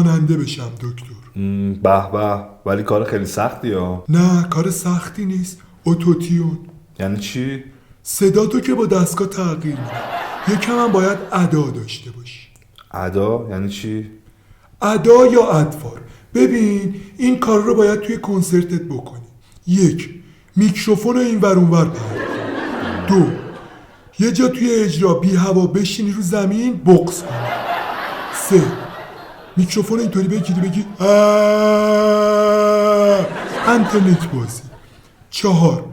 خواننده بشم دکتر. به به، ولی کار خیلی سختی ها. نه کار سختی نیست. اتوتیون. یعنی چی؟ صدا تو که با دستگاه تغییر میده. یکم هم باید ادا داشته باشی. ادا یعنی چی؟ ادا یا ادوار. ببین این کار رو باید توی کنسرتت بکنی. 1. میکروفون رو این ور اون ور پرت کن. 2. یه جا توی اجرا بی هوا بشینی رو زمین بغض کنی. 3. میکروفون اینطوری بگیری انترنت بازی. 4.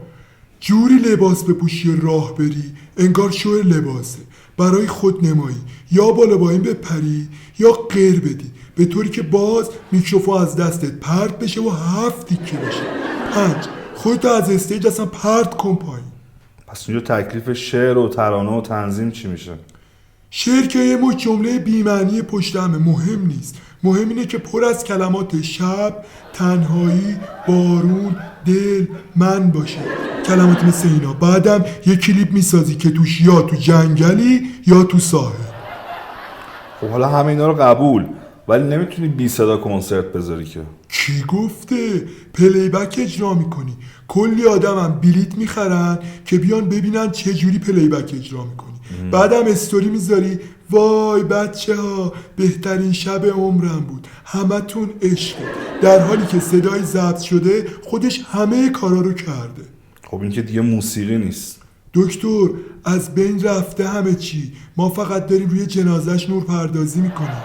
جوری لباس بپوشی راه بری انگار شو لباسه، برای خودنمایی یا بالا با این بپری یا غیر بدی، به طوری که باز میکروفون از دستت پرت بشه و 7 تیکه بشه. 5. خودتو از استیج اصلا پرت کن پایین. پس اینجا تکلیف شعر و ترانه و تنظیم چی میشه؟ شعر که یه مش جمله بی‌معنی پشت همه مهم نیست. مهم اینه که پر از کلمات شب، تنهایی، بارون، دل، من باشه. کلمات مثل اینا. بعدم یه کلیپ میسازی که توش یا تو جنگلی یا تو ساحل. خب حالا همه اینا رو قبول، ولی نمیتونی بی صدا کنسرت بذاری که. کی گفته؟ پلی بک اجرا میکنی. کلی آدمم بلیت میخرن که بیان ببینن چه جوری پلی بک اجرا میکنی. بعدم استوری میذاری وای بچه ها بهترین شب عمرم بود، همتون عشق، در حالی که صدای ضبط شده خودش همه کارا رو کرده. خب این که دیگه موسیقی نیست. دکتر از بین رفته همه چی، ما فقط داریم روی جنازش نور پردازی میکنیم.